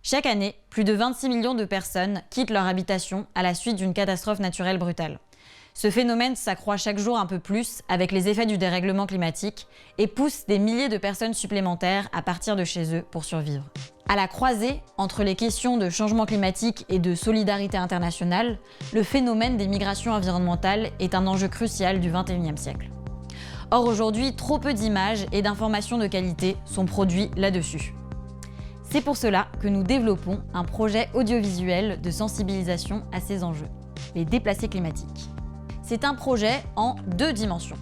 Chaque année, plus de 26 millions de personnes quittent leur habitation à la suite d'une catastrophe naturelle brutale. Ce phénomène s'accroît chaque jour un peu plus avec les effets du dérèglement climatique et pousse des milliers de personnes supplémentaires à partir de chez eux pour survivre. À la croisée entre les questions de changement climatique et de solidarité internationale, le phénomène des migrations environnementales est un enjeu crucial du XXIe siècle. Or aujourd'hui, trop peu d'images et d'informations de qualité sont produits là-dessus. C'est pour cela que nous développons un projet audiovisuel de sensibilisation à ces enjeux, les déplacés climatiques. C'est un projet en 2 dimensions.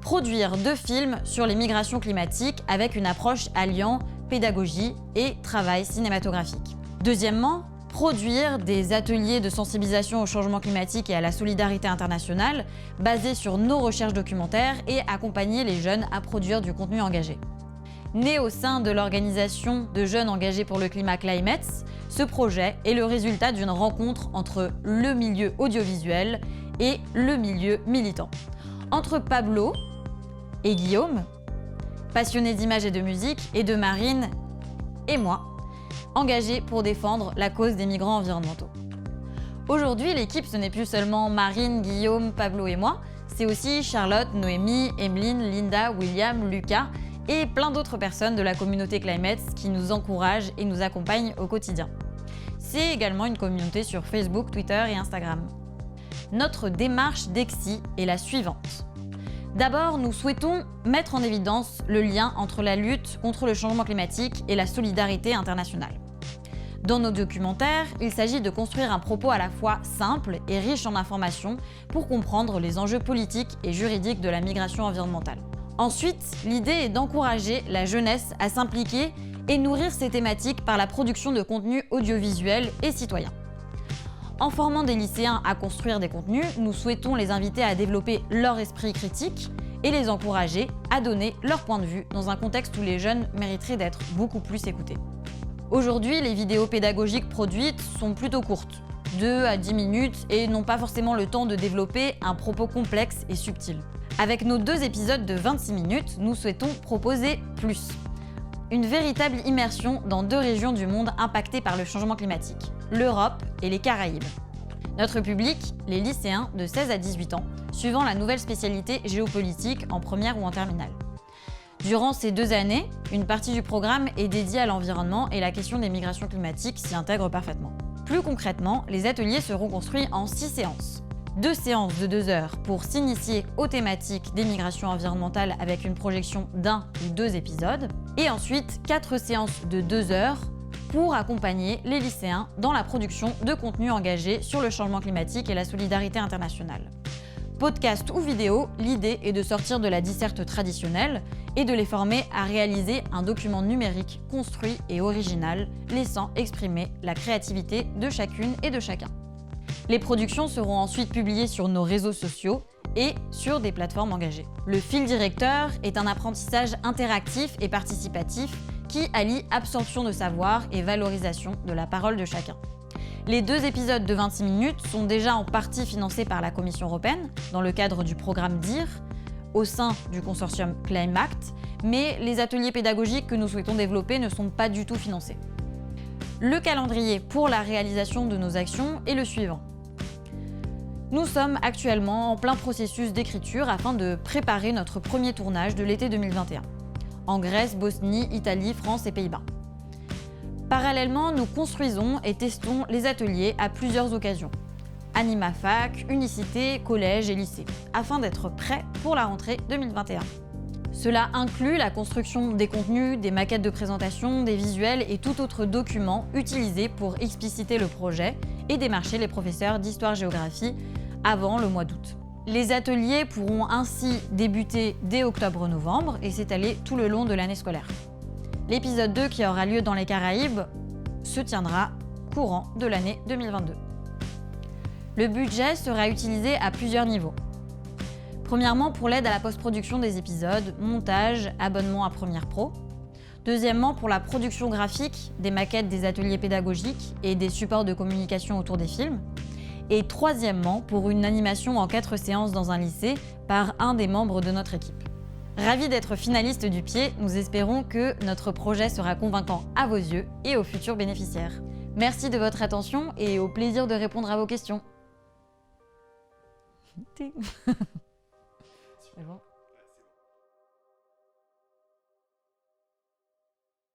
Produire 2 films sur les migrations climatiques avec une approche alliant pédagogie et travail cinématographique. Deuxièmement, produire des ateliers de sensibilisation au changement climatique et à la solidarité internationale basés sur nos recherches documentaires et accompagner les jeunes à produire du contenu engagé. Né au sein de l'organisation de jeunes engagés pour le climat Climates, ce projet est le résultat d'une rencontre entre le milieu audiovisuel et le milieu militant. Entre Pablo et Guillaume, passionnés d'images et de musique, et de Marine et moi, engagés pour défendre la cause des migrants environnementaux. Aujourd'hui, l'équipe, ce n'est plus seulement Marine, Guillaume, Pablo et moi, c'est aussi Charlotte, Noémie, Emeline, Linda, William, Lucas et plein d'autres personnes de la communauté Climates qui nous encouragent et nous accompagnent au quotidien. C'est également une communauté sur Facebook, Twitter et Instagram. Notre démarche d'Exi est la suivante. D'abord, nous souhaitons mettre en évidence le lien entre la lutte contre le changement climatique et la solidarité internationale. Dans nos documentaires, il s'agit de construire un propos à la fois simple et riche en informations pour comprendre les enjeux politiques et juridiques de la migration environnementale. Ensuite, l'idée est d'encourager la jeunesse à s'impliquer et nourrir ces thématiques par la production de contenus audiovisuels et citoyens. En formant des lycéens à construire des contenus, nous souhaitons les inviter à développer leur esprit critique et les encourager à donner leur point de vue dans un contexte où les jeunes mériteraient d'être beaucoup plus écoutés. Aujourd'hui, les vidéos pédagogiques produites sont plutôt courtes, 2 à 10 minutes, et n'ont pas forcément le temps de développer un propos complexe et subtil. Avec nos 2 épisodes de 26 minutes, nous souhaitons proposer plus. Une véritable immersion dans 2 régions du monde impactées par le changement climatique, l'Europe et les Caraïbes. Notre public, les lycéens de 16 à 18 ans, suivant la nouvelle spécialité géopolitique en première ou en terminale. Durant ces 2 années, une partie du programme est dédiée à l'environnement et la question des migrations climatiques s'y intègre parfaitement. Plus concrètement, les ateliers seront construits en 6 séances. 2 séances de 2 heures pour s'initier aux thématiques des migrations environnementales avec une projection d'1 ou 2 épisodes, et ensuite 4 séances de 2 heures pour accompagner les lycéens dans la production de contenus engagés sur le changement climatique et la solidarité internationale. Podcast ou vidéo, l'idée est de sortir de la disserte traditionnelle et de les former à réaliser un document numérique construit et original, laissant exprimer la créativité de chacune et de chacun. Les productions seront ensuite publiées sur nos réseaux sociaux et sur des plateformes engagées. Le fil directeur est un apprentissage interactif et participatif qui allie absorption de savoir et valorisation de la parole de chacun. Les 2 épisodes de 26 minutes sont déjà en partie financés par la Commission européenne dans le cadre du programme DIR au sein du consortium Climact, mais les ateliers pédagogiques que nous souhaitons développer ne sont pas du tout financés. Le calendrier pour la réalisation de nos actions est le suivant. Nous sommes actuellement en plein processus d'écriture afin de préparer notre premier tournage de l'été 2021, en Grèce, Bosnie, Italie, France et Pays-Bas. Parallèlement, nous construisons et testons les ateliers à plusieurs occasions. Anima Fac, Unicité, collège et lycée, afin d'être prêts pour la rentrée 2021. Cela inclut la construction des contenus, des maquettes de présentation, des visuels et tout autre document utilisé pour expliciter le projet et démarcher les professeurs d'histoire-géographie avant le mois d'août. Les ateliers pourront ainsi débuter dès octobre-novembre et s'étaler tout le long de l'année scolaire. L'épisode 2 qui aura lieu dans les Caraïbes se tiendra courant de l'année 2022. Le budget sera utilisé à plusieurs niveaux. Premièrement, pour l'aide à la post-production des épisodes, montage, abonnement à Premiere Pro. Deuxièmement, pour la production graphique, des maquettes des ateliers pédagogiques et des supports de communication autour des films. Et troisièmement, pour une animation en 4 séances dans un lycée par un des membres de notre équipe. Ravis d'être finalistes du pied, nous espérons que notre projet sera convaincant à vos yeux et aux futurs bénéficiaires. Merci de votre attention et au plaisir de répondre à vos questions. C'est bon.